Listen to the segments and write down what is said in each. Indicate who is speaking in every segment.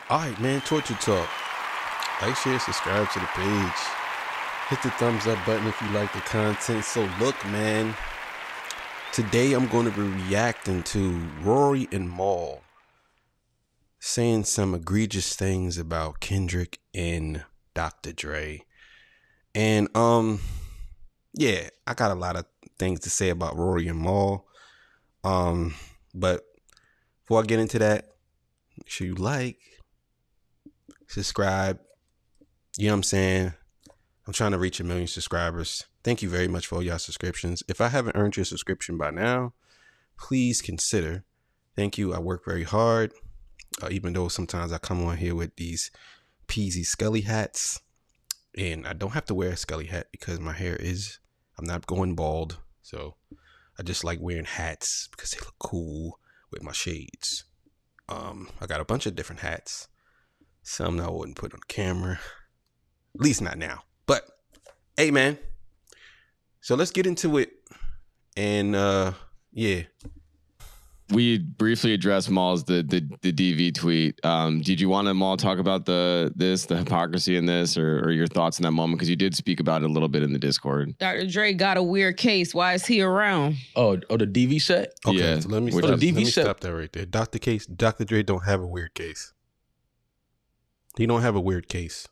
Speaker 1: All right, man. Torture Talk. Like, share, subscribe to the page. Hit the thumbs up button if you like the content. So look, man. Today I'm going to be reacting to Rory and Mal saying some egregious things about Kendrick and Dr. Dre. And yeah, I got a lot of things to say about Rory and Mal. But before I get into that, make sure you like, subscribe. You know what I'm saying? I'm trying to reach 1 million subscribers. Thank you very much for all y'all subscriptions. If I haven't earned your subscription by now, please consider. Thank you. I work very hard, even though sometimes I come on here with these peasy Scully hats, and I don't have to wear a Scully hat because my hair is, I'm not going bald. So I just like wearing hats because they look cool with my shades. I got a bunch of different hats. Some I wouldn't put on camera, at least not now. But hey, man. So let's get into it. And yeah.
Speaker 2: We briefly addressed Mal's the DV tweet. Did you want to Mal talk about the hypocrisy in this, or your thoughts in that moment? Because you did speak about it a little bit in the Discord.
Speaker 3: Dr. Dre got a weird case. Why is he around?
Speaker 4: Oh, the DV set?
Speaker 1: Okay,
Speaker 2: Yeah.
Speaker 1: so let me stop that right there. Dr. Dre don't have a weird case. He don't have a weird case.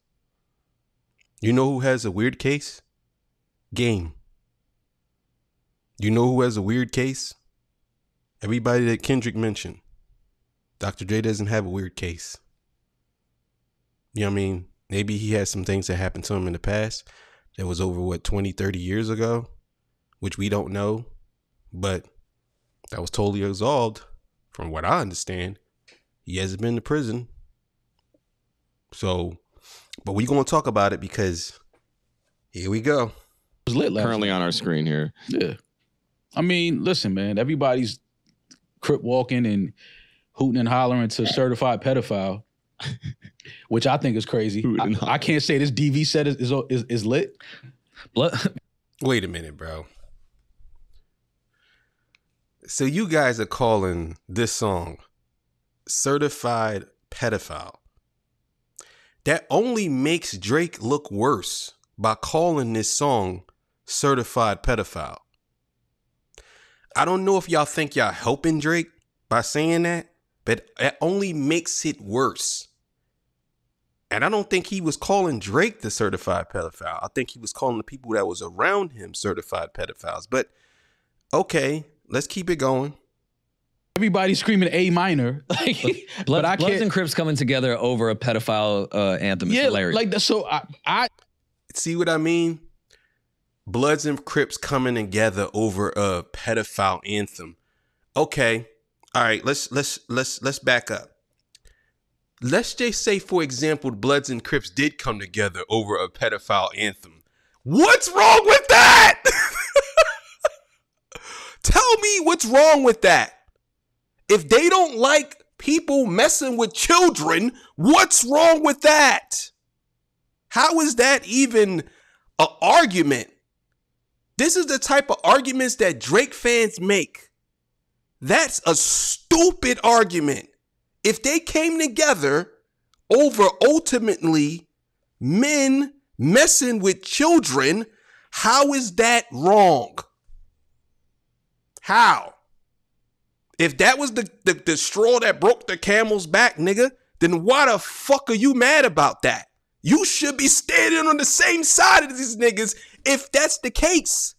Speaker 1: You know who has a weird case? Game. You know who has a weird case? Everybody that Kendrick mentioned. Dr. Dre doesn't have a weird case. You know what I mean? Maybe he has some things that happened to him in the past that was over, 20, 30 years ago, which we don't know. But that was totally resolved from what I understand. He hasn't been to prison. So, but we're going to talk about it because here we go.
Speaker 4: It was lit last
Speaker 2: Currently
Speaker 4: night.
Speaker 2: on our screen here.
Speaker 4: Yeah. I mean, listen, man, everybody's crip walking and hooting and hollering to certified pedophile, which I think is crazy. I can't say this DV set is lit.
Speaker 1: Wait a minute, bro. So you guys are calling this song Certified Pedophile. That only makes Drake look worse by calling this song Certified Pedophile. I don't know if y'all think y'all helping Drake by saying that, but it only makes it worse. And I don't think he was calling Drake the certified pedophile. I think he was calling the people that was around him certified pedophiles. But okay, let's keep it going.
Speaker 4: Everybody's screaming A minor. But I
Speaker 5: Bloods
Speaker 4: can't.
Speaker 5: and Crips coming together over a pedophile anthem is hilarious.
Speaker 4: Like so I
Speaker 1: See what I mean? Bloods and Crips coming together over a pedophile anthem. Okay. All right, let's back up. Let's just say, for example, Bloods and Crips did come together over a pedophile anthem. What's wrong with that? Tell me what's wrong with that. If they don't like people messing with children, what's wrong with that? How is that even an argument? This is the type of arguments that Drake fans make. That's a stupid argument. If they came together over ultimately men messing with children, how is that wrong? How? If that was the straw that broke the camel's back, nigga, then why the fuck are you mad about that? You should be standing on the same side of these niggas if that's the case.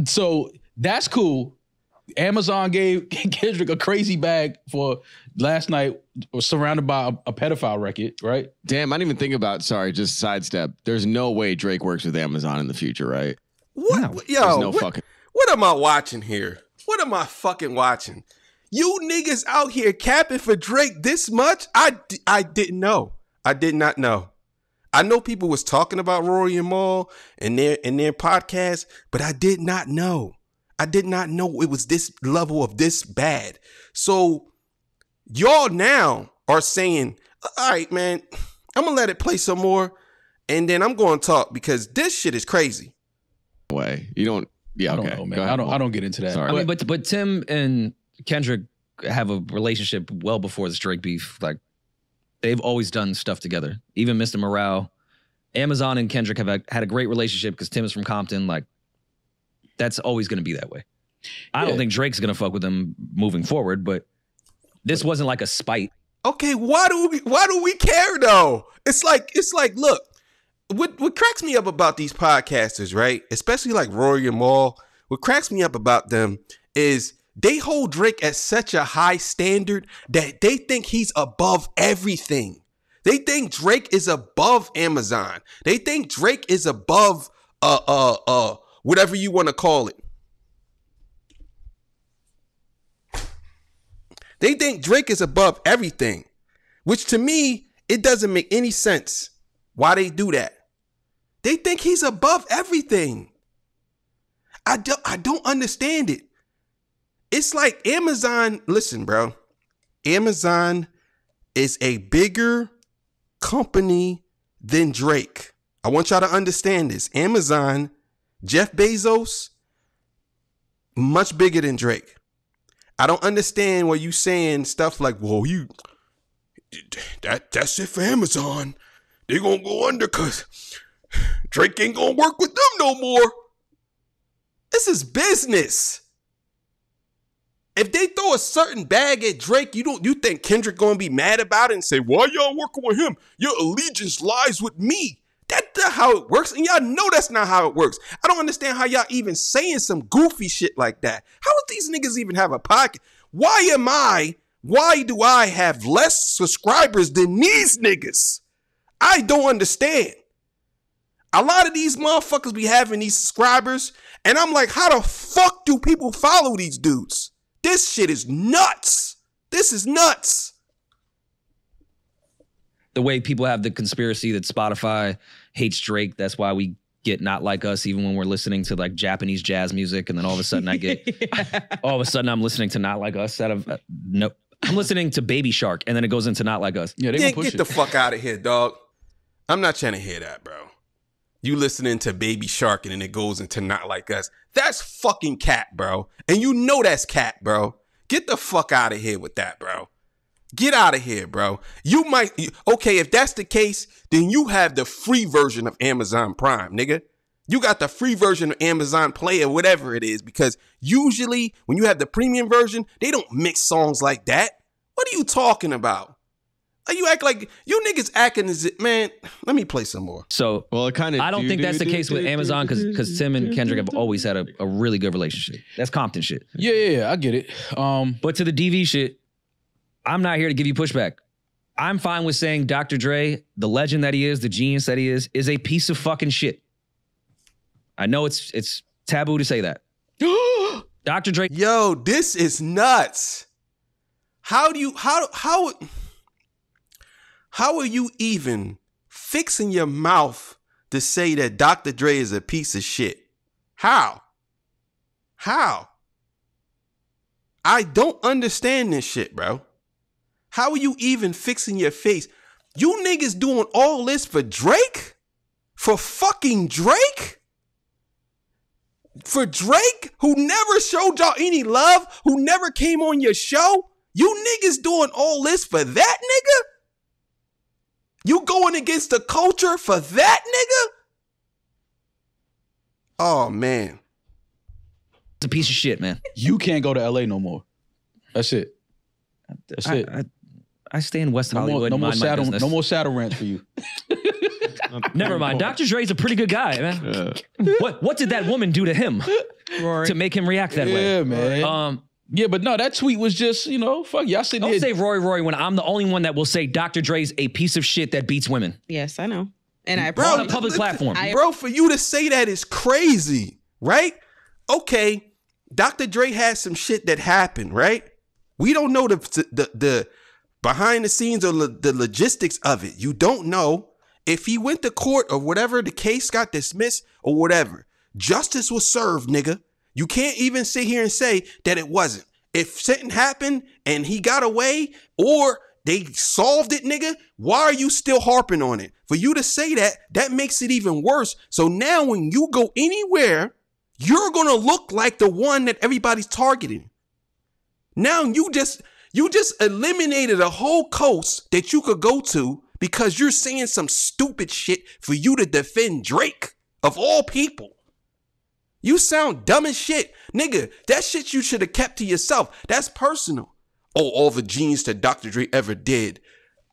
Speaker 4: So that's cool. Amazon gave Kendrick a crazy bag for last night, surrounded by a pedophile record, right?
Speaker 2: Damn, I didn't even think about, sorry, just sidestep. There's no way Drake works with Amazon in the future, right?
Speaker 1: What?
Speaker 5: No.
Speaker 1: Yo,
Speaker 2: There's no fucking...
Speaker 1: What am I watching here? What am I fucking watching? You niggas out here capping for Drake this much? I didn't know. I did not know. I know people was talking about Rory and Mal in their podcast, but I did not know. I did not know it was this level of this bad. So y'all now are saying, all right, man, I'm going to let it play some more and then I'm going to talk because this shit is crazy.
Speaker 2: Way. You don't, yeah,
Speaker 4: I don't
Speaker 2: okay.
Speaker 4: know,
Speaker 2: Go
Speaker 4: man.
Speaker 2: ahead.
Speaker 4: I don't get into that.
Speaker 2: Sorry.
Speaker 5: I mean, but Tim and Kendrick have a relationship well before this Drake beef. Like, they've always done stuff together. Even Mr. Morale. Amazon and Kendrick have had a great relationship because Tim is from Compton. Like, that's always going to be that way. I don't think Drake's going to fuck with them moving forward, but this wasn't like a spite.
Speaker 1: Okay, why do we care though? It's like, look, what cracks me up about these podcasters, right? Especially like Rory and Maul, what cracks me up about them is they hold Drake at such a high standard that they think he's above everything. They think Drake is above Amazon. They think Drake is above whatever you want to call it. They think Drake is above everything, which to me, it doesn't make any sense why they do that. They think he's above everything. I don't understand it. It's like Amazon, listen, bro. Amazon is a bigger company than Drake. I want y'all to understand this. Amazon, Jeff Bezos, much bigger than Drake. I don't understand why you saying stuff like, well, that's it for Amazon. They gonna go under because Drake ain't gonna work with them no more. This is business. If they throw a certain bag at Drake, you think Kendrick gonna be mad about it and say, why y'all working with him? Your allegiance lies with me. That's not how it works. And y'all know that's not how it works. I don't understand how y'all even saying some goofy shit like that. How do these niggas even have a pocket? Why do I have less subscribers than these niggas? I don't understand. A lot of these motherfuckers be having these subscribers, and I'm like, how the fuck do people follow these dudes? This shit is nuts. This is nuts.
Speaker 5: The way people have the conspiracy that Spotify hates Drake, that's why we get Not Like Us even when we're listening to like Japanese jazz music, and then all of a sudden all of a sudden I'm listening to Not Like Us I'm listening to Baby Shark, and then it goes into Not Like Us.
Speaker 4: Yeah,
Speaker 1: get the fuck out of here, dog. I'm not trying to hear that, bro. You listening to Baby Shark and then it goes into Not Like Us. That's fucking cat, bro. And you know that's cat, bro. Get the fuck out of here with that, bro. Get out of here, bro. Okay, if that's the case, then you have the free version of Amazon Prime, nigga. You got the free version of Amazon Play or whatever it is, because usually when you have the premium version, they don't mix songs like that. What are you talking about? You act like you niggas acting as it, man. Let me play some more.
Speaker 5: So, well, I don't think that's the case with Amazon because Tim and Kendrick have always had a really good relationship. That's Compton shit.
Speaker 4: Yeah, I get it.
Speaker 5: But to the DV shit, I'm not here to give you pushback. I'm fine with saying Dr. Dre, the legend that he is, the genius that he is a piece of fucking shit. I know it's taboo to say that. Dr. Dre.
Speaker 1: Yo, this is nuts. How are you even fixing your mouth to say that Dr. Dre is a piece of shit? How? I don't understand this shit, bro. How are you even fixing your face? You niggas doing all this for Drake? For fucking Drake? For Drake, who never showed y'all any love, who never came on your show? You niggas doing all this for that nigga? You going against the culture for that nigga? Oh, man.
Speaker 5: It's a piece of shit, man.
Speaker 4: You can't go to LA no more. That's it. That's it.
Speaker 5: I stay in West Hollywood.
Speaker 4: No more saddle rants for you.
Speaker 5: Never mind. Dr. Dre's a pretty good guy, man. What did that woman do to him to make him react that way?
Speaker 4: Yeah, man. Yeah, but no, that tweet was just, fuck y'all sitting here.
Speaker 5: Don't say Roy when I'm the only one that will say Dr. Dre's a piece of shit that beats women.
Speaker 3: Yes, I know. And I
Speaker 5: on a public platform.
Speaker 1: Bro, for you to say that is crazy, right? Okay, Dr. Dre has some shit that happened, right? We don't know the behind the scenes or the logistics of it. You don't know if he went to court or whatever, the case got dismissed or whatever. Justice was served, nigga. You can't even sit here and say that it wasn't. If something happened and he got away or they solved it, nigga, why are you still harping on it? For you to say that makes it even worse. So now when you go anywhere, you're going to look like the one that everybody's targeting. Now you just eliminated a whole coast that you could go to because you're saying some stupid shit for you to defend Drake, of all people. You sound dumb as shit. Nigga, that shit you should have kept to yourself. That's personal. Oh, all the genius that Dr. Dre ever did.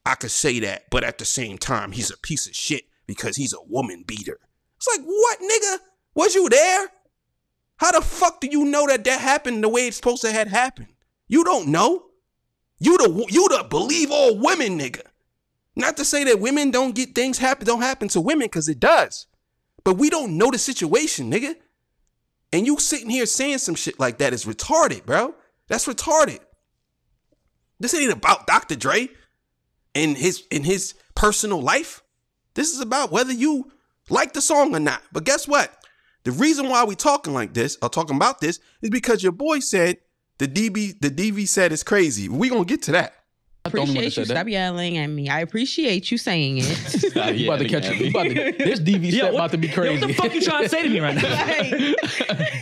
Speaker 1: I could say that, but at the same time, he's a piece of shit because he's a woman beater. It's like, what, nigga? Was you there? How the fuck do you know that happened the way it's supposed to have happened? You don't know. You the believe all women, nigga. Not to say that women don't get things don't happen to women, because it does. But we don't know the situation, nigga. And you sitting here saying some shit like that is retarded, bro. That's retarded. This ain't about Dr. Dre and his personal life. This is about whether you like the song or not. But guess what? The reason why we talking like this, or talking about this, is because your boy said the DV set is crazy. We gonna get to that.
Speaker 3: Appreciate you. Stop yelling at me. I appreciate you saying it.
Speaker 4: You about to catch it. This DV set about to be crazy.
Speaker 5: What the fuck you trying to say to me right now?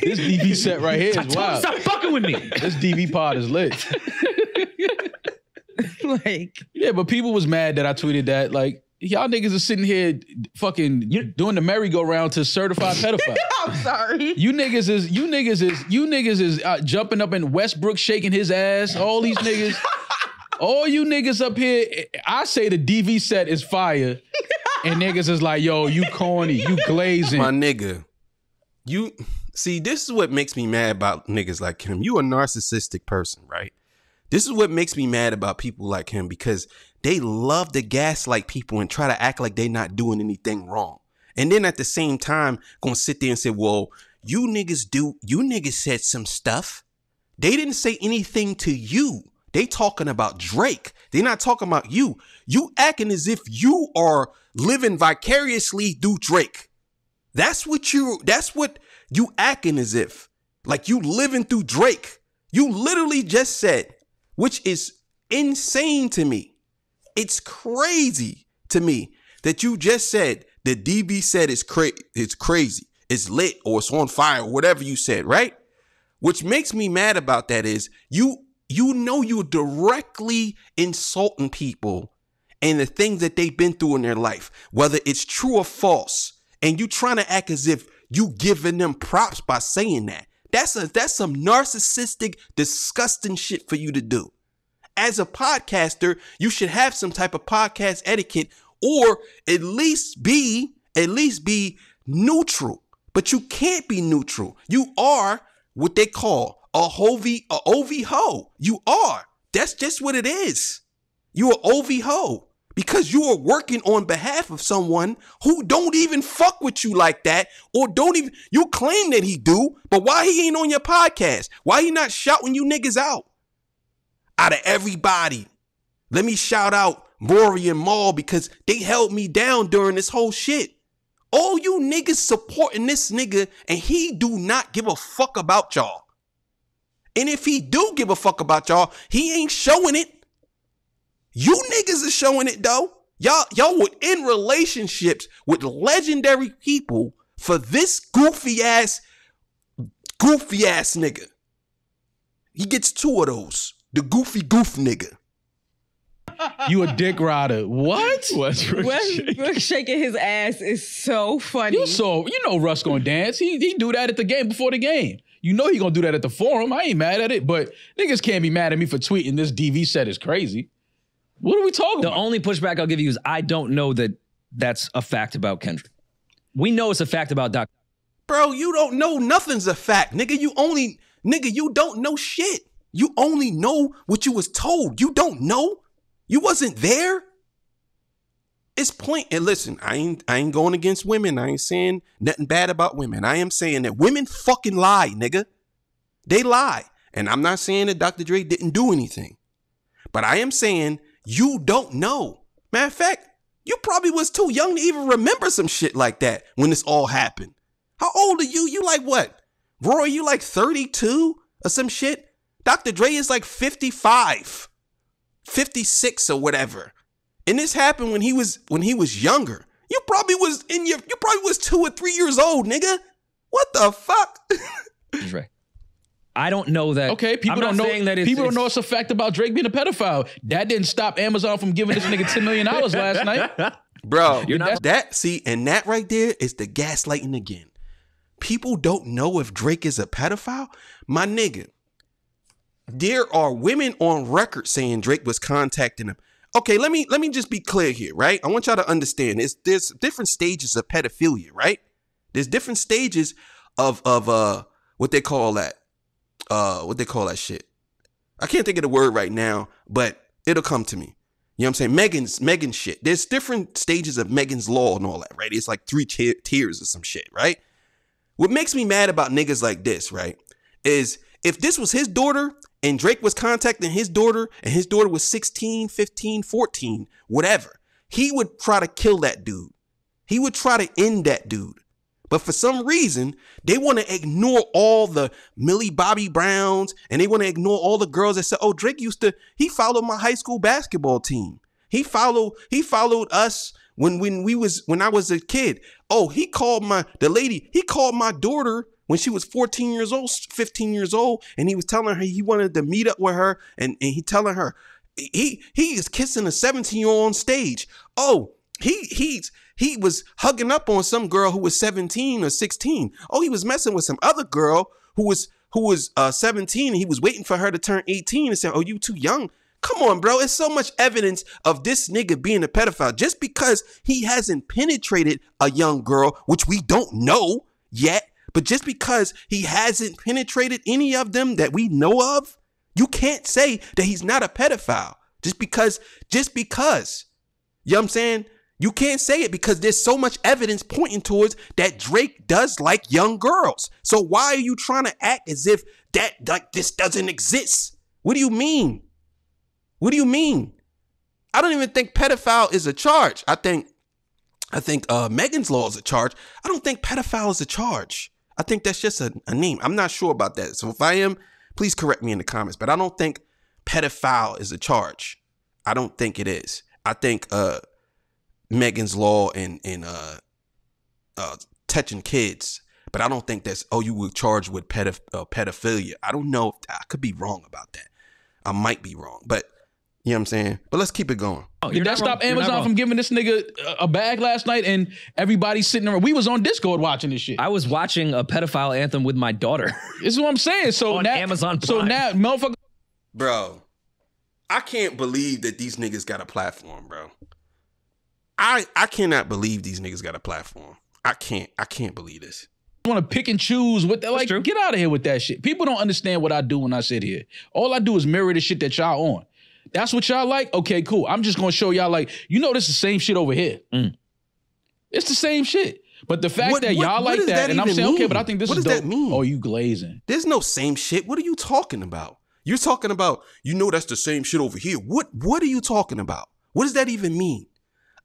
Speaker 4: This DV set right here is wild.
Speaker 5: Stop fucking with me.
Speaker 4: This DV pod is lit. Yeah, but people was mad that I tweeted that. Like, y'all niggas are sitting here fucking doing the merry-go-round to certified pedophile.
Speaker 3: I'm sorry.
Speaker 4: You niggas is jumping up in Westbrook shaking his ass. All these niggas. All you niggas up here, I say the DV set is fire. And niggas is like, yo, you corny, you glazing.
Speaker 1: My nigga, you see, this is what makes me mad about niggas like him. You a narcissistic person, right? This is what makes me mad about people like him, because they love to gaslight people and try to act like they not doing anything wrong. And then at the same time, gonna sit there and say, well, you niggas said some stuff. They didn't say anything to you. They talking about Drake. They not talking about you. You acting as if you are living vicariously through Drake. That's what you acting as if. Like you living through Drake. You literally just said, which is insane to me. It's crazy to me that you just said the DB said it's crazy. It's lit, or it's on fire, or whatever you said, right? Which makes me mad about that is you know you're directly insulting people and the things that they've been through in their life, whether it's true or false, and you trying to act as if you giving them props by saying that. That's some narcissistic, disgusting shit for you to do. As a podcaster, you should have some type of podcast etiquette, or at least be neutral. But you can't be neutral. You are what they call a OV ho. You are. That's just what it is. You are OV ho because you are working on behalf of someone who don't even fuck with you like that, or you claim that he do, but why he ain't on your podcast? Why he not shouting you niggas out? Out of everybody, let me shout out Maury and Maul because they held me down during this whole shit. All you niggas supporting this nigga, and he do not give a fuck about y'all. And if he do give a fuck about y'all, he ain't showing it. You niggas are showing it though. Y'all were in relationships with legendary people for this goofy ass nigga. He gets two of those. The goofy goof nigga.
Speaker 4: You a dick rider. What?
Speaker 3: Westbrook shaking his ass is so funny.
Speaker 4: You know Russ gonna dance. He do that at the game, before the game. You know he gonna do that at the forum. I ain't mad at it, but niggas can't be mad at me for tweeting this DV set is crazy. What are we talking about?
Speaker 5: The only pushback I'll give you is I don't know that that's a fact about Kendrick. We know it's a fact about Dr.
Speaker 1: Bro, you don't know nothing's a fact. Nigga, you don't know shit. You only know what you was told. You don't know. You wasn't there. It's plain. And listen, I ain't going against women. I ain't saying nothing bad about women. I am saying that women fucking lie, nigga. They lie. And I'm not saying that Dr. Dre didn't do anything. But I am saying you don't know. Matter of fact, you probably was too young to even remember some shit like that when this all happened. How old are you? You like what? Roy, you like 32 or some shit? Dr. Dre is like 55, 56 or whatever. And this happened when he was younger. You probably was 2 or 3 years old, nigga. What the fuck?
Speaker 5: He's right. I don't know that.
Speaker 4: Okay, people don't know that. People don't know it's a fact about Drake being a pedophile. That didn't stop Amazon from giving this nigga $10 million last night.
Speaker 1: Bro, and that right there is the gaslighting again. People don't know if Drake is a pedophile. My nigga, there are women on record saying Drake was contacting him. Okay, let me just be clear here, right? I want y'all to understand there's different stages of pedophilia, right? There's different stages of what they call that shit. I can't think of the word right now, but it'll come to me. You know what I'm saying? Megan's shit. There's different stages of Megan's law and all that, right? It's like 3 tiers or some shit, right? What makes me mad about niggas like this, right, is if this was his daughter and Drake was contacting his daughter and his daughter was 16, 15, 14, whatever, he would try to kill that dude. He would try to end that dude. But for some reason, they want to ignore all the Millie Bobby Browns and they want to ignore all the girls that said, oh, Drake he followed my high school basketball team. He followed us when I was a kid. Oh, he called my daughter when she was 14 years old, 15 years old, and he was telling her he wanted to meet up with her, and he telling her he is kissing a 17-year-old on stage. Oh, he was hugging up on some girl who was 17 or 16. Oh, he was messing with some other girl who was 17, and he was waiting for her to turn 18 and say, oh, you too young. Come on, bro. It's so much evidence of this nigga being a pedophile. Just because he hasn't penetrated a young girl, which we don't know yet, but just because he hasn't penetrated any of them that we know of, you can't say that he's not a pedophile. Just because. You know what I'm saying? You can't say it because there's so much evidence pointing towards that Drake does like young girls. So why are you trying to act as if that like this doesn't exist? What do you mean? What do you mean? I don't even think pedophile is a charge. I think Megan's Law is a charge. I don't think pedophile is a charge. I think that's just a name. I'm not sure about that. So if I am, please correct me in the comments. But I don't think pedophile is a charge. I don't think it is. I think Megan's Law and touching kids. But I don't think that's, you were charged with pedophilia. I don't know. I could be wrong about that. I might be wrong. But you know what I'm saying? But let's keep it going.
Speaker 4: Did that stop Amazon from giving this nigga a bag last night and everybody sitting around? We was on Discord watching this shit.
Speaker 5: I was watching a pedophile anthem with my daughter.
Speaker 4: This is what I'm saying. So
Speaker 5: on
Speaker 4: now,
Speaker 5: Amazon Prime.
Speaker 4: So now, motherfucker.
Speaker 1: Bro, I can't believe that these niggas got a platform, bro. I cannot believe these niggas got a platform. I can't believe this.
Speaker 4: Want to pick and choose what like true. Get out of here with that shit. People don't understand what I do when I sit here. All I do is mirror the shit that y'all on. That's what y'all like? Okay, cool. I'm just gonna show y'all like, this is the same shit over here. It's the same shit. But the fact that y'all like that and I'm saying, okay, but I think this is dope. What does that mean? Oh, you glazing.
Speaker 1: There's no same shit. What are you talking about? You're talking about, that's the same shit over here. What are you talking about? What does that even mean?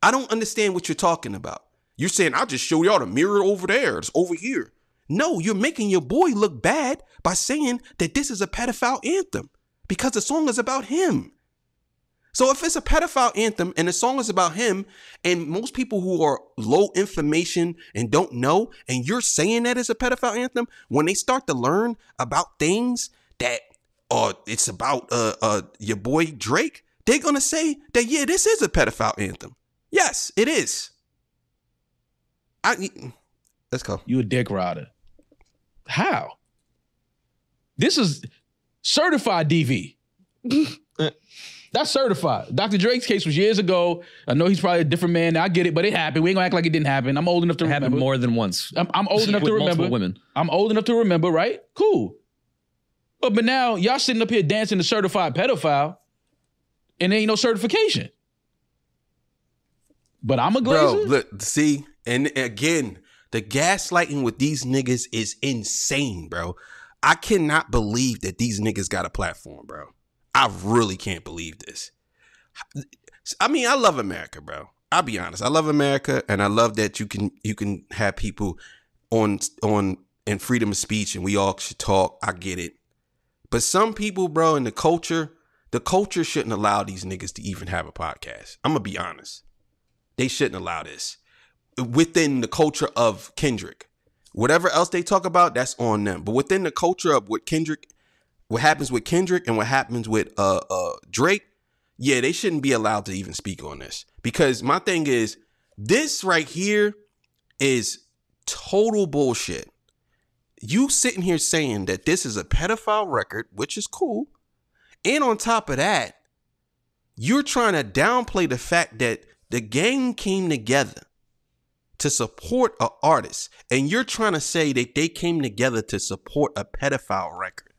Speaker 1: I don't understand what you're talking about. You're saying, I'll just show y'all the mirror over there. It's over here. No, you're making your boy look bad by saying that this is a pedophile anthem because the song is about him. So if it's a pedophile anthem and the song is about him and most people who are low information and don't know, and you're saying that it's a pedophile anthem, when they start to learn about things that it's about your boy Drake, they're going to say that, yeah, this is a pedophile anthem. Yes, it is. Let's go.
Speaker 4: You a dick rider. How? This is certified DV. That's certified. Dr. Drake's case was years ago. I know he's probably a different man now. I get it, but it happened. We ain't gonna act like it didn't happen. I'm old enough to remember.
Speaker 5: Happened more than once.
Speaker 4: I'm old enough to remember.
Speaker 5: Multiple women.
Speaker 4: I'm old enough to remember, right? Cool. But now y'all sitting up here dancing to certified pedophile and there ain't no certification. But I'm a glazer.
Speaker 1: Bro, look, see, and again, the gaslighting with these niggas is insane, bro. I cannot believe that these niggas got a platform, bro. I really can't believe this. I mean, I love America, bro. I'll be honest. I love America, and I love that you can have people on in freedom of speech, and we all should talk. I get it. But some people, bro, in the culture shouldn't allow these niggas to even have a podcast. I'm gonna be honest. They shouldn't allow this. Within the culture of Kendrick. Whatever else they talk about, that's on them. But within the culture of what Kendrick what happens with Kendrick and what happens with Drake, yeah, they shouldn't be allowed to even speak on this. Because my thing is, this right here is total bullshit. You sitting here saying that this is a pedophile record, which is cool. And on top of that, you're trying to downplay the fact that the gang came together to support an artist. And you're trying to say that they came together to support a pedophile record.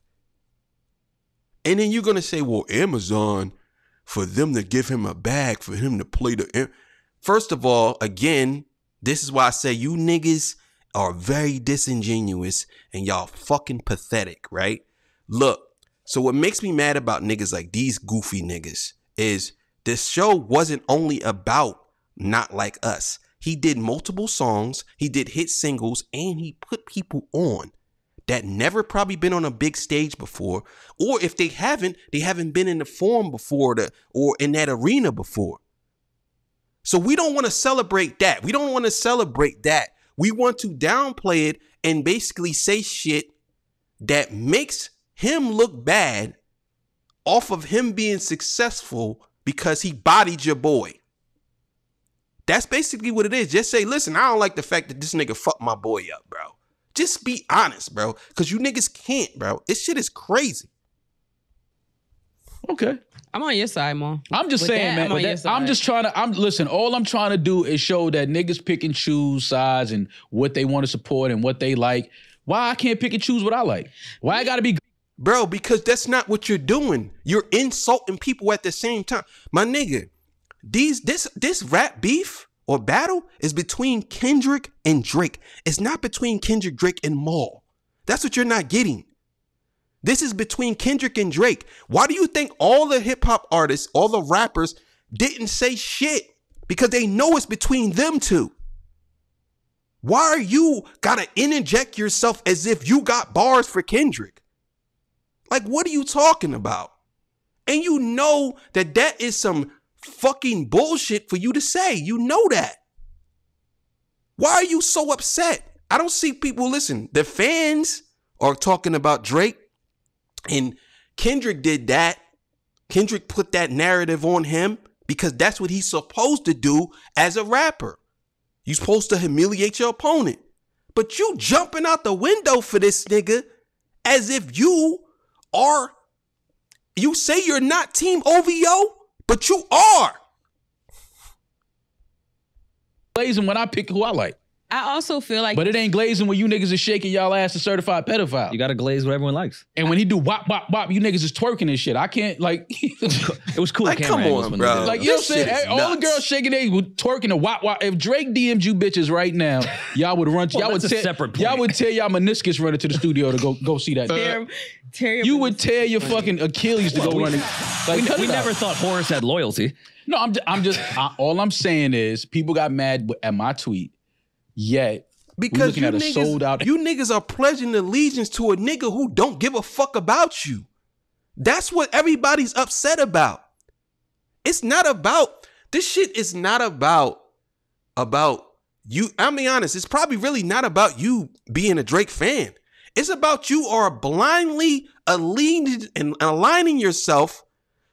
Speaker 1: And then you're going to say, well, Amazon, for them to give him a bag, for him to play the... First of all, again, this is why I say you niggas are very disingenuous and y'all fucking pathetic, right? Look, so what makes me mad about niggas like these goofy niggas is this show wasn't only about Not Like Us. He did multiple songs, he did hit singles, and he put people on that never probably been on a big stage before, or if they haven't been in the forum before or in that arena before. So we don't want to celebrate that. We don't want to celebrate that. We want to downplay it and basically say shit that makes him look bad off of him being successful because he bodied your boy. That's basically what it is. Just say, listen, I don't like the fact that this nigga fucked my boy up, bro. Just be honest, bro. Because you niggas can't, bro. This shit is crazy.
Speaker 4: Okay.
Speaker 3: I'm on your side, Mo.
Speaker 4: I'm just saying, man. I'm just trying to, listen, all I'm trying to do is show that niggas pick and choose sides and what they want to support and what they like. Why I can't pick and choose what I like? Why I gotta be...
Speaker 1: Bro, because that's not what you're doing. You're insulting people at the same time. My nigga, this rap beef or battle is between Kendrick and Drake. It's not between Kendrick, Drake, and Maul. That's what you're not getting. This is between Kendrick and Drake. Why do you think all the hip hop artists, all the rappers didn't say shit? Because they know it's between them two. Why are you gotta interject yourself as if you got bars for Kendrick? Like, what are you talking about? And you know that that is some fucking bullshit for you to say. You know that. Why are you so upset? I don't see people, listen, the fans are talking about Drake and Kendrick did that. Kendrick put that narrative on him because that's what he's supposed to do as a rapper. You're supposed to humiliate your opponent. But you jumping out the window for this nigga as if you say you're not Team OVO, but you are.
Speaker 4: Glazing when I pick who I like.
Speaker 3: I also feel like...
Speaker 4: But it ain't glazing when you niggas is shaking y'all ass to certified pedophile.
Speaker 5: You got to glaze what everyone likes.
Speaker 4: And when he do wop, wop, wop, you niggas is twerking and shit. I can't, like...
Speaker 5: It was cool.
Speaker 1: Like, come on, bro.
Speaker 4: Like, you know what I'm saying? All the girls shaking their twerking and wop, wop. If Drake DM'd you bitches right now, y'all would run...
Speaker 5: Well, y'all
Speaker 4: would tear y'all meniscus running to the studio to go see that. You would tear your fucking Achilles to go running. Like,
Speaker 5: we never thought Horace had loyalty.
Speaker 4: No, all I'm saying is people got mad at my tweet, yet...
Speaker 1: Because you niggas are pledging allegiance to a nigga who don't give a fuck about you. That's what everybody's upset about. It's not about, this shit is not about you. I'll be honest, it's probably really not about you being a Drake fan. It's about you are blindly aligning yourself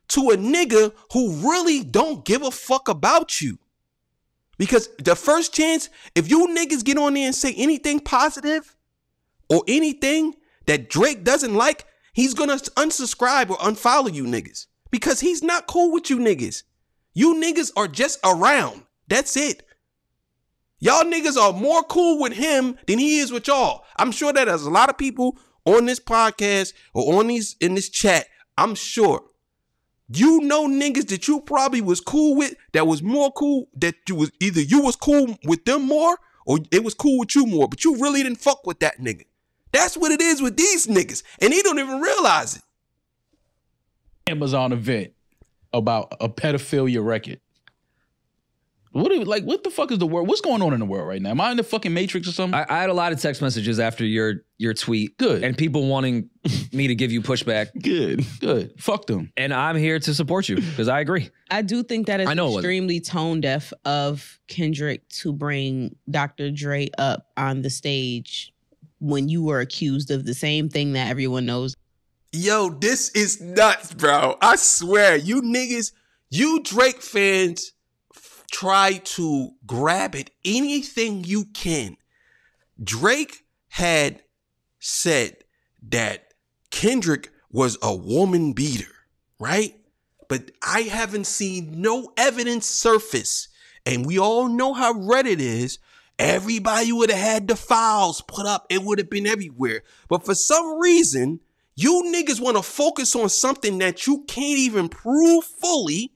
Speaker 1: to a nigga who really don't give a fuck about you. Because the first chance, if you niggas get on there and say anything positive or anything that Drake doesn't like, he's going to unsubscribe or unfollow you niggas. Because he's not cool with you niggas. You niggas are just around. That's it. Y'all niggas are more cool with him than he is with y'all. I'm sure that there's a lot of people on this podcast or in this chat. I'm sure. You know niggas that you probably was cool with that was more cool, that you was cool with them more or it was cool with you more, but you really didn't fuck with that nigga. That's what it is with these niggas, and they don't even realize it.
Speaker 4: Amazon event about a pedophilia record. What the fuck is the world? What's going on in the world right now? Am I in the fucking Matrix or something?
Speaker 5: I had a lot of text messages after your tweet.
Speaker 4: Good.
Speaker 5: And people wanting me to give you pushback.
Speaker 4: Good. Fuck them.
Speaker 5: And I'm here to support you because I agree.
Speaker 3: I do think that it's extremely tone deaf of Kendrick to bring Dr. Dre up on the stage when you were accused of the same thing that everyone knows.
Speaker 1: Yo, this is nuts, bro. I swear, you niggas, you Drake fans try to grab at anything you can. Drake had said that Kendrick was a woman beater, right? But I haven't seen no evidence surface. And we all know how Reddit is. Everybody would have had the files put up. It would have been everywhere. But for some reason, you niggas want to focus on something that you can't even prove fully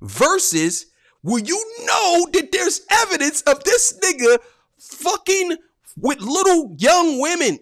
Speaker 1: versus will you know that there's evidence of this nigga fucking with little young women,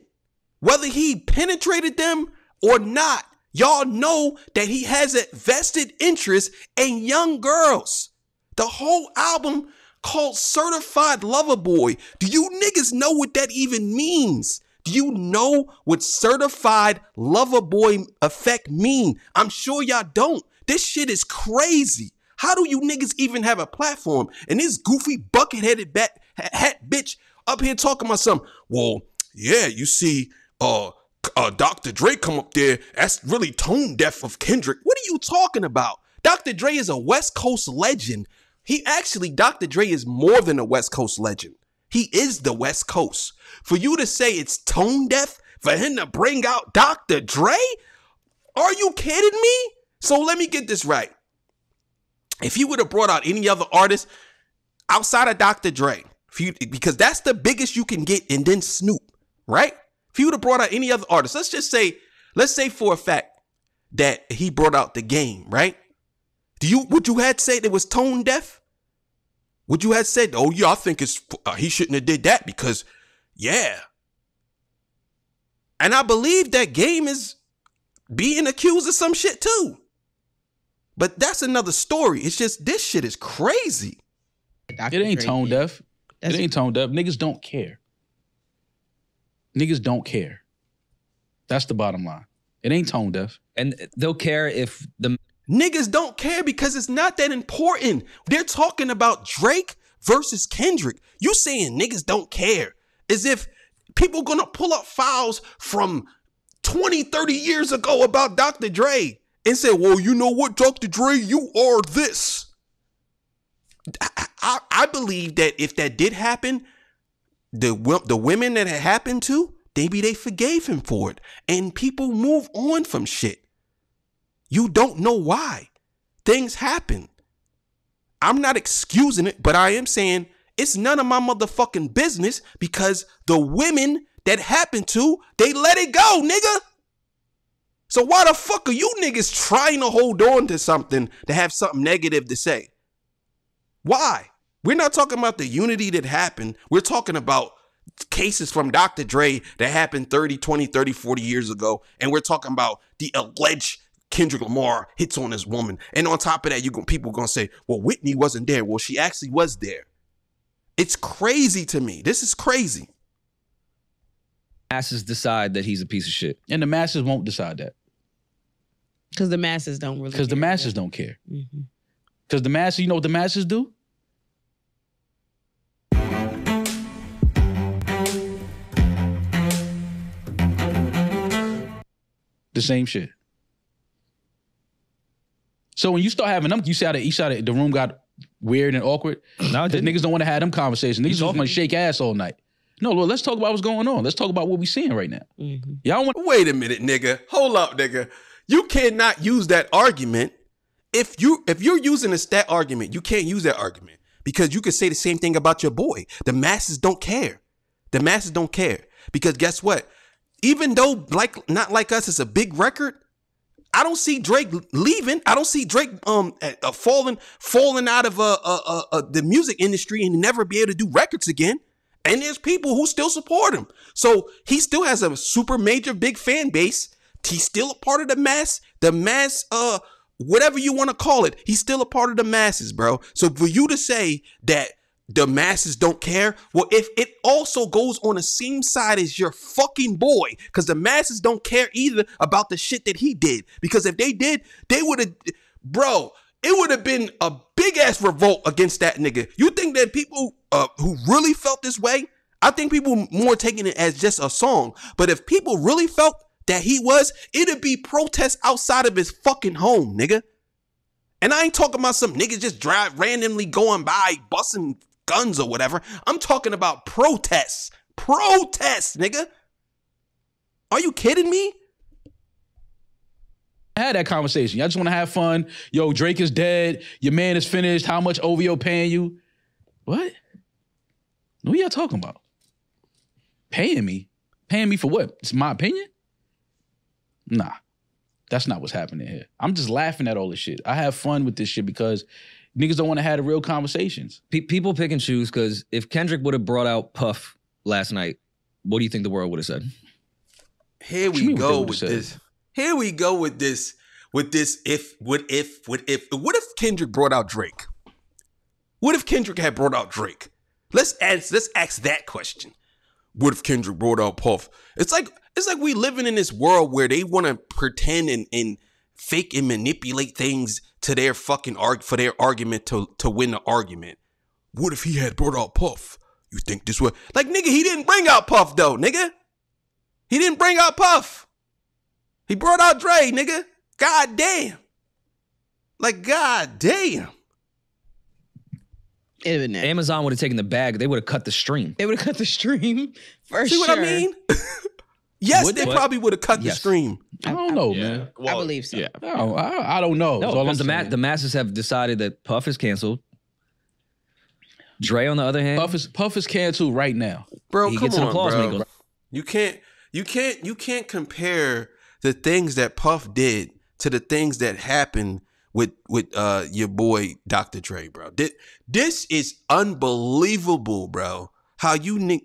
Speaker 1: whether he penetrated them or not. Y'all know that he has a vested interest in young girls. The whole album called Certified Lover Boy. Do you niggas know what that even means? Do you know what Certified Lover Boy effect mean? I'm sure y'all don't. This shit is crazy. How do you niggas even have a platform? And this goofy bucket-headed hat bitch up here talking about something. Well, yeah, you see, Dr. Dre come up there. That's really tone deaf of Kendrick. What are you talking about? Dr. Dre is a West Coast legend. Dr. Dre is more than a West Coast legend. He is the West Coast. For you to say it's tone deaf, for him to bring out Dr. Dre? Are you kidding me? So let me get this right. If he would have brought out any other artist outside of Dr. Dre, because that's the biggest you can get, and then Snoop, right? If he would have brought out any other artist, let's say for a fact that he brought out The Game, right? Would you have said it was tone deaf? Would you have said, oh yeah, I think he shouldn't have did that because, yeah. And I believe that Game is being accused of some shit too. But that's another story. It's just, this shit is crazy.
Speaker 4: It ain't tone deaf. It ain't tone deaf. Niggas don't care. Niggas don't care. That's the bottom line. It ain't tone deaf.
Speaker 5: And they'll care if the...
Speaker 1: Niggas don't care because it's not that important. They're talking about Drake versus Kendrick. You saying niggas don't care as if people gonna pull up files from 20, 30 years ago about Dr. Dre and say, well, you know what, Dr. Dre, you are this. I believe that if that did happen, the women that it happened to, maybe they forgave him for it. And people move on from shit. You don't know why. Things happen. I'm not excusing it, but I am saying it's none of my motherfucking business because the women that happened to, they let it go, nigga. So why the fuck are you niggas trying to hold on to something to have something negative to say? Why? We're not talking about the unity that happened. We're talking about cases from Dr. Dre that happened 30, 20, 30, 40 years ago. And we're talking about the alleged Kendrick Lamar hits on this woman. And on top of that, people going to say, well, Whitney wasn't there. Well, she actually was there. It's crazy to me. This is crazy.
Speaker 5: Masses decide that he's a piece of shit.
Speaker 4: And the masses won't decide that.
Speaker 3: Because the masses don't really care.
Speaker 4: Because the masses don't care. Because the masses, you know what the masses do? The same shit. So when you start having them, you see how the room got weird and awkward? No, niggas don't want to have them conversations. Niggas just want to shake ass all night. No, Lord, let's talk about what's going on. Let's talk about what we seeing right now. Y'all want?
Speaker 1: Wait a minute, nigga. Hold up, nigga. You cannot use that argument. If you're using a stat argument, you can't use that argument because you could say the same thing about your boy. The masses don't care. The masses don't care because guess what? Even though Not Like Us is a big record, I don't see Drake leaving. I don't see Drake falling out of the music industry and never be able to do records again. And there's people who still support him. So he still has a super major big fan base. He's still a part of the mass, whatever you want to call it. He's still a part of the masses, bro. So for you to say that the masses don't care, well, if it also goes on the same side as your fucking boy, because the masses don't care either about the shit that he did. Because if they did, they would have, bro, it would have been a big ass revolt against that nigga. You think that people who really felt this way, I think people more taking it as just a song. But if people really felt that he was, it'd be protests outside of his fucking home, nigga. And I ain't talking about some niggas just randomly going by, busting guns or whatever. I'm talking about protests. Protests, nigga. Are you kidding me?
Speaker 4: I had that conversation. Y'all just want to have fun. Yo, Drake is dead. Your man is finished. How much OVO paying you? What? What y'all talking about? Paying me? Paying me for what? It's my opinion? Nah. That's not what's happening here. I'm just laughing at all this shit. I have fun with this shit because niggas don't want to have the real conversations.
Speaker 5: People pick and choose because if Kendrick would have brought out Puff last night, what do you think the world would have said?
Speaker 1: Here we go with this. Here we go with this. What if Kendrick brought out Drake? What if Kendrick had brought out Drake? Let's ask that question. What if Kendrick brought out Puff? It's like we living in this world where they want to pretend and fake and manipulate things to their fucking for their argument to win the argument. What if he had brought out Puff? You think this would nigga? He didn't bring out Puff though, nigga. He didn't bring out Puff. He brought out Dre, nigga. God damn. God damn.
Speaker 5: Amazon would have taken the bag. They would have cut the stream.
Speaker 3: They would have cut the stream for
Speaker 1: See
Speaker 3: sure.
Speaker 1: what I mean? Yes, they probably would have cut the stream.
Speaker 4: I don't know, man.
Speaker 3: Well, I believe so.
Speaker 5: Yeah.
Speaker 4: I don't know.
Speaker 5: No, because the masses have decided that Puff is canceled. Dre, on the other hand,
Speaker 4: Puff is canceled right now.
Speaker 1: Bro,
Speaker 5: he
Speaker 1: come
Speaker 5: gets an
Speaker 1: on,
Speaker 5: applause
Speaker 1: bro.
Speaker 5: when he goes.
Speaker 1: You can't compare the things that Puff did to the things that happened with your boy Dr. Dre, bro. This is unbelievable, bro. How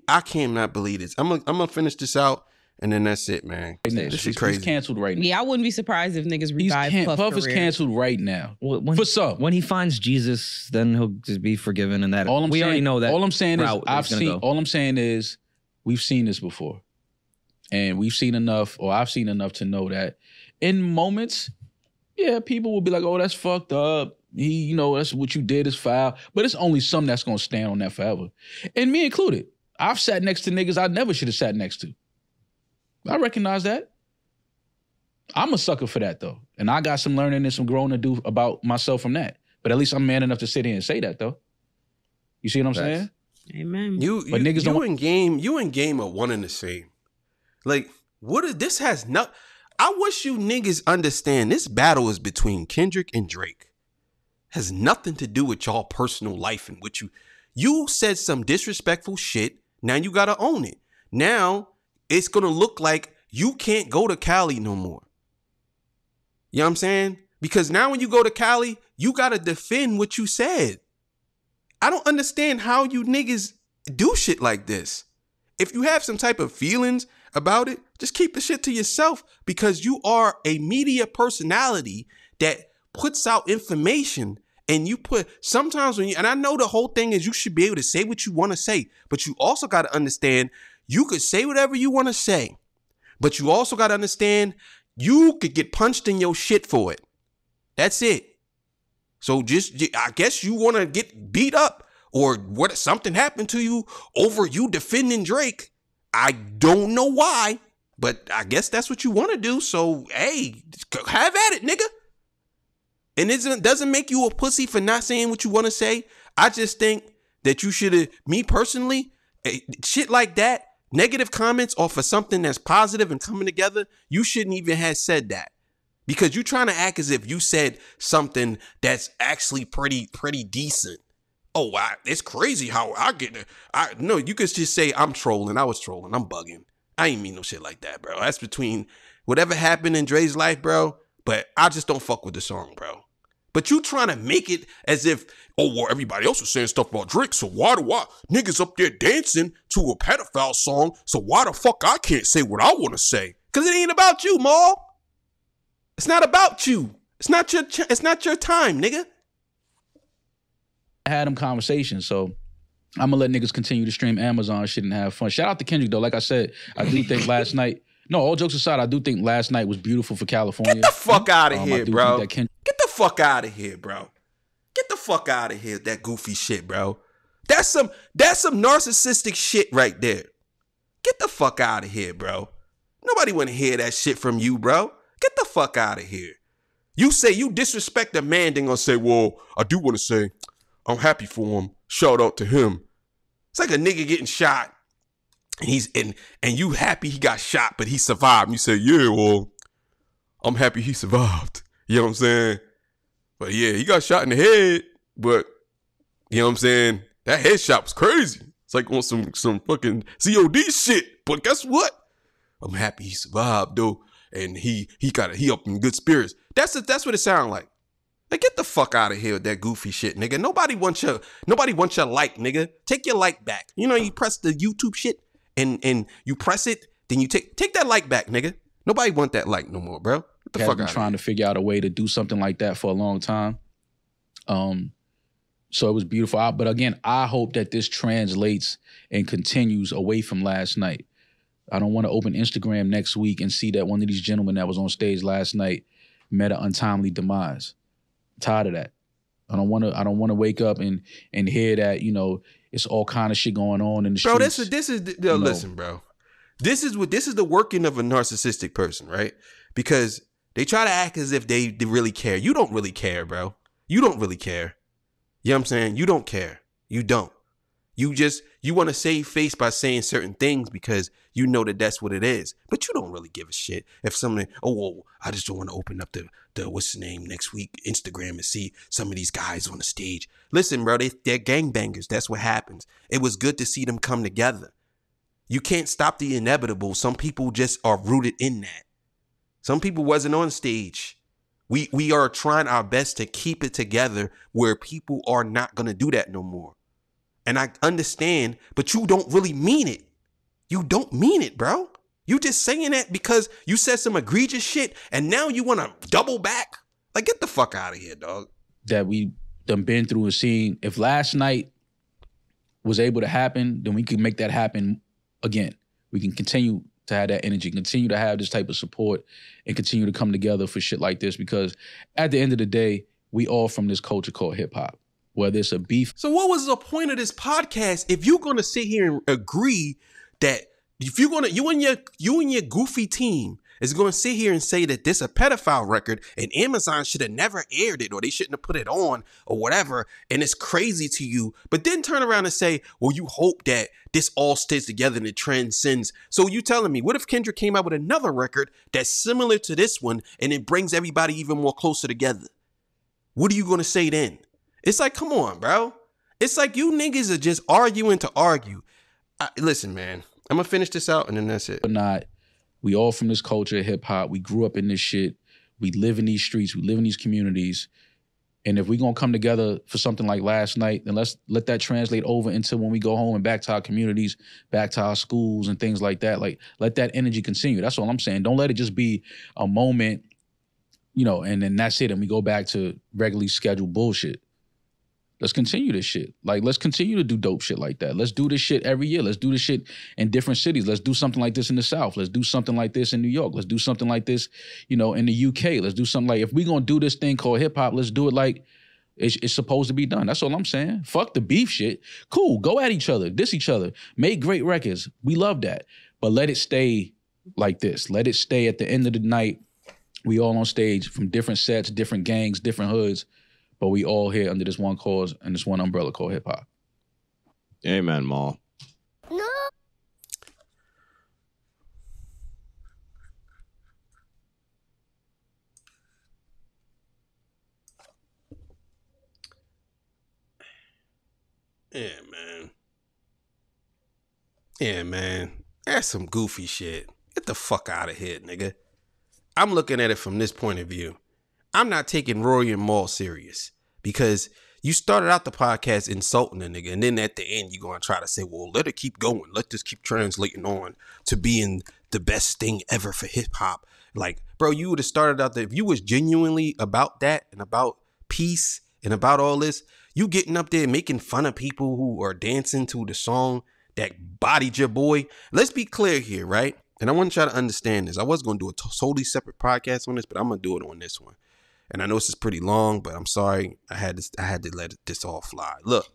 Speaker 1: I cannot believe this. I'm gonna finish this out, and then that's it, man. This is crazy.
Speaker 4: He's canceled right now.
Speaker 3: Yeah, I wouldn't be surprised if niggas revive
Speaker 4: Puff is canceled right now.
Speaker 5: For some, when he finds Jesus, then he'll just be forgiven, and that already know that.
Speaker 4: All I'm saying is we've seen this before, and we've seen enough, or I've seen enough to know that in moments, yeah, people will be like, "Oh, that's fucked up." That's what you did is foul. But it's only some that's gonna stand on that forever, and me included. I've sat next to niggas I never should have sat next to. I recognize that. I'm a sucker for that though. And I got some learning and some growing to do about myself from that. But at least I'm man enough to sit here and say that though. You see what I'm saying?
Speaker 3: Amen.
Speaker 1: You and Game are one and the same. This has no. I wish you niggas understand this battle is between Kendrick and Drake. Has nothing to do with y'all personal life in which you said some disrespectful shit. Now you gotta own it. Now it's gonna look like you can't go to Cali no more. You know what I'm saying? Because now when you go to Cali, you gotta defend what you said. I don't understand how you niggas do shit like this. If you have some type of feelings about it, just keep the shit to yourself, because you are a media personality that puts out information. And sometimes and I know the whole thing is you should be able to say what you want to say, but you also got to understand you could say whatever you want to say, but you also got to understand you could get punched in your shit for it. That's it. So I guess you want to get beat up or something happened to you over you defending Drake. I don't know why, but I guess that's what you want to do. So, hey, have at it, nigga. And it doesn't make you a pussy for not saying what you want to say. I just think that you should have, me personally, shit like that, negative comments or for something that's positive and coming together, you shouldn't even have said that. Because you're trying to act as if you said something that's actually pretty decent. Oh, wow, it's crazy how I get it. No, you could just say, I'm trolling. I was trolling. I'm bugging. I ain't mean no shit like that, bro. That's between whatever happened in Dre's life, bro. But I just don't fuck with the song, bro. But you trying to make it as if, well, everybody else was saying stuff about Drake, so why do niggas up there dancing to a pedophile song, so why the fuck I can't say what I want to say? Because it ain't about you, Maul. It's not about you. It's not your time, nigga.
Speaker 4: I had them conversations, so I'm gonna let niggas continue to stream Amazon shit and have fun. Shout out to Kendrick though. Like I said, I do think last night. No, all jokes aside, I do think last night was beautiful for California.
Speaker 1: Get the fuck out of here, bro.
Speaker 4: Get
Speaker 1: the fuck out of here, bro. Get the fuck out of here, that goofy shit, bro. That's some narcissistic shit right there. Get the fuck out of here, bro. Nobody want to hear that shit from you, bro. Get the fuck out of here. You say you disrespect a man, then gonna say, well, I do want to say, I'm happy for him. Shout out to him. It's like a nigga getting shot, and you happy he got shot, but he survived. And you say, yeah, well, I'm happy he survived. You know what I'm saying? But yeah, he got shot in the head, but you know what I'm saying? That headshot was crazy. It's like on some fucking COD shit. But guess what? I'm happy he survived though, and he up in good spirits. That's what it sounds like. Like, get the fuck out of here with that goofy shit, nigga. Nobody wants your like, nigga. Take your like back. You know, you press the YouTube shit and you press it, then you take that like back, nigga. Nobody want that like no more, bro. What the fuck? I've been
Speaker 4: trying to figure out a way to do something like that for a long time. So it was beautiful. But again, I hope that this translates and continues away from last night. I don't want to open Instagram next week and see that one of these gentlemen that was on stage last night met an untimely demise. I'm tired of that. I don't want to wake up and hear that, you know, it's all kind of shit going on in the streets.
Speaker 1: Bro, listen, bro. This is the working of a narcissistic person, right? Because they try to act as if they really care. You don't really care, bro. You don't really care. You know what I'm saying? You don't care. You don't. You want to save face by saying certain things because you know that that's what it is. But you don't really give a shit if somebody, I just don't want to open up the what's the name next week, Instagram, and see some of these guys on the stage. Listen, bro, they're gangbangers. That's what happens. It was good to see them come together. You can't stop the inevitable. Some people just are rooted in that. Some people wasn't on stage. We are trying our best to keep it together where people are not going to do that no more. And I understand, but you don't really mean it. You don't mean it, bro. You just saying that because you said some egregious shit and now you want to double back? Like, get the fuck out of here, dog.
Speaker 4: That we done been through and seen. If last night was able to happen, then we can make that happen again. We can continue to have that energy, continue to have this type of support, and continue to come together for shit like this, because at the end of the day, we all from this culture called hip hop, whether it's a beef.
Speaker 1: So what was the point of this podcast if you're going to sit here and agree that if you're going to, you and your goofy team is going to sit here and say that this a pedophile record and Amazon should have never aired it or they shouldn't have put it on or whatever, and it's crazy to you, but then turn around and say, well, you hope that this all stays together and it transcends. So you telling me, what if Kendrick came out with another record that's similar to this one and it brings everybody even more closer together? What are you going to say then? It's like, come on, bro. It's like you niggas are just arguing to argue. Listen, man, I'm going to finish this out and then that's it.
Speaker 4: But not. We all from this culture of hip hop. We grew up in this shit. We live in these streets. We live in these communities. And if we're going to come together for something like last night, then let's let that translate over into when we go home and back to our communities, back to our schools and things like that. Like, let that energy continue. That's all I'm saying. Don't let it just be a moment, you know, and then that's it. And we go back to regularly scheduled bullshit. Let's continue this shit. Like, let's continue to do dope shit like that. Let's do this shit every year. Let's do this shit in different cities. Let's do something like this in the South. Let's do something like this in New York. Let's do something like this, you know, in the UK. Let's do something like, if we're going to do this thing called hip hop, let's do it like it's supposed to be done. That's all I'm saying. Fuck the beef shit. Cool. Go at each other. Diss each other. Make great records. We love that. But let it stay like this. Let it stay at the end of the night. We all on stage from different sets, different gangs, different hoods. But we all here under this one cause and this one umbrella called hip hop.
Speaker 2: Amen, Maul.
Speaker 6: No.
Speaker 1: Yeah, man. That's some goofy shit. Get the fuck out of here, nigga. I'm looking at it from this point of view. I'm not taking Rory and Maul serious because you started out the podcast insulting a nigga, and then at the end you're going to try to say, well, let it keep going. Let this keep translating on to being the best thing ever for hip hop. Like, bro, you would have started out there. If you was genuinely about that and about peace and about all this, you getting up there making fun of people who are dancing to the song that bodied your boy. Let's be clear here, right? And I want y'all to understand this. I was going to do a totally separate podcast on this, but I'm going to do it on this one. And I know this is pretty long, but I'm sorry. I had to let this all fly. Look,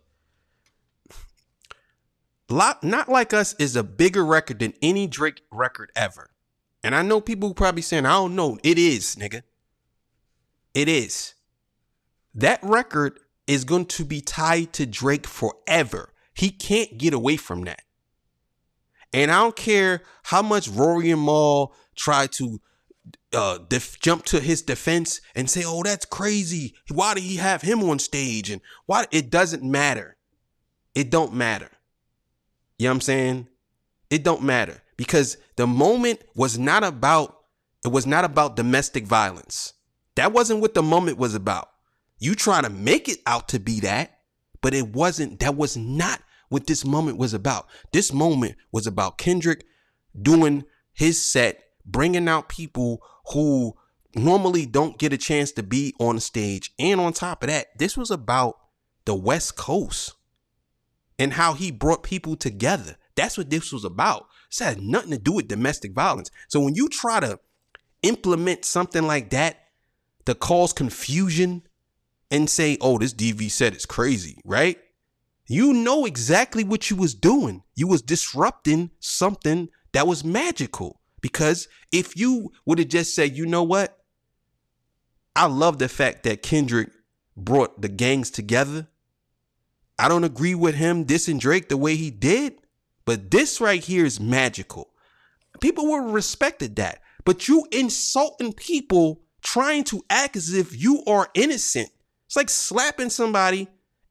Speaker 1: Not Like Us is a bigger record than any Drake record ever. And I know people probably saying, I don't know. It is, nigga. It is. That record is going to be tied to Drake forever. He can't get away from that. And I don't care how much Rory and Mal try to jump to his defense and say, oh, that's crazy. Why did he have him on stage? And why? It doesn't matter. It don't matter. You know what I'm saying? It don't matter, because the moment was not about domestic violence. That wasn't what the moment was about. You try to make it out to be that, but it wasn't. That was not what this moment was about. This moment was about Kendrick doing his set, bringing out people who normally don't get a chance to be on the stage. And on top of that, this was about the West Coast and how he brought people together. That's what this was about. This had nothing to do with domestic violence. So when you try to implement something like that to cause confusion and say, oh, this DV set is crazy, right? You know exactly what you was doing. You was disrupting something that was magical. Because if you would have just said, you know what? I love the fact that Kendrick brought the gangs together. I don't agree with him dissing Drake the way he did, but this right here is magical. People would have respected that. But you insulting people trying to act as if you are innocent. It's like slapping somebody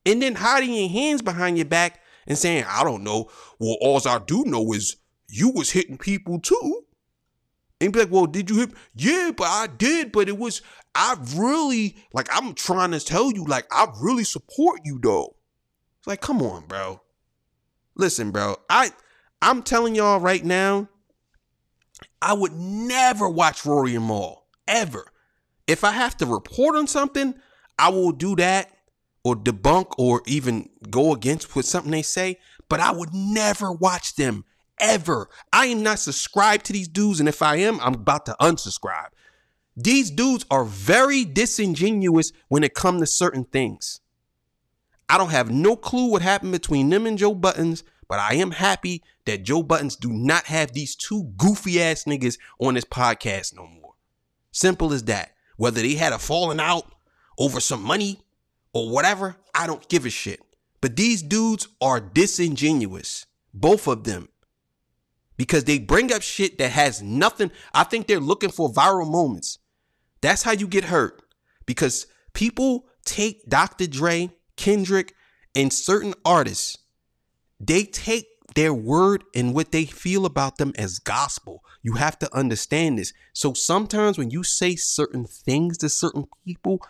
Speaker 1: and then hiding your hands behind your back and saying, I don't know. Well, all I do know is you was hitting people too. And be like, well, did you hit? Yeah, but I did. But it was, I'm trying to tell you, like, I really support you though. It's like, come on, bro. Listen, bro, I'm telling y'all right now, I would never watch Rory and Mal, ever. If I have to report on something, I will do that or debunk or even go against with something they say, but I would never watch them, ever. I am not subscribed to these dudes, and if I am, I'm about to unsubscribe. These dudes are very disingenuous when it comes to certain things. I don't have no clue what happened between them and Joe Buttons, but I am happy that Joe Buttons do not have these two goofy ass niggas on this podcast no more. Simple as that. Whether they had a falling out over some money or whatever, I don't give a shit. But these dudes are disingenuous. Both of them. Because they bring up shit that has nothing. I think they're looking for viral moments. That's how you get hurt. Because people take Dr. Dre, Kendrick, and certain artists, they take their word and what they feel about them as gospel. You have to understand this. So sometimes when you say certain things to certain people,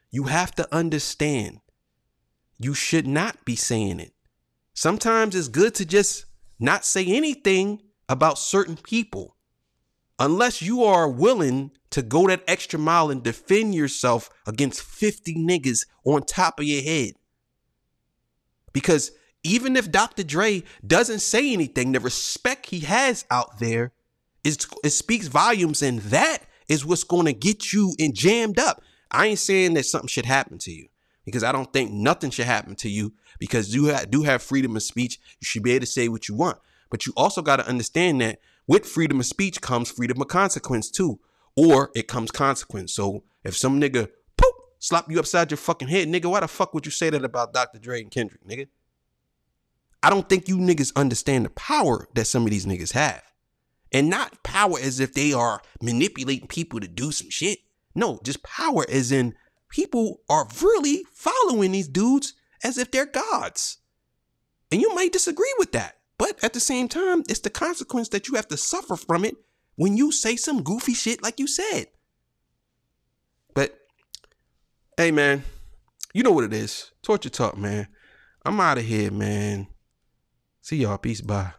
Speaker 1: you have to understand you should not be saying it. Sometimes it's good to just not say anything about certain people unless you are willing to go that extra mile and defend yourself against 50 niggas on top of your head. Because even if Dr. Dre doesn't say anything, the respect he has out there it speaks volumes, and that is what's going to get you in jammed up. I ain't saying that something should happen to you, because I don't think nothing should happen to you, because you do have freedom of speech. You should be able to say what you want. But you also got to understand that with freedom of speech comes freedom of consequence too, or it comes consequence. So if some nigga poop slap you upside your fucking head, nigga, why the fuck would you say that about Dr. Dre and Kendrick, nigga? I don't think you niggas understand the power that some of these niggas have. And not power as if they are manipulating people to do some shit. No, just power as in people are really following these dudes as if they're gods. And you might disagree with that. But at the same time, it's the consequence that you have to suffer from it when you say some goofy shit like you said. But, hey, man, you know what it is. Torture Talk, man. I'm out of here, man. See y'all. Peace. Bye.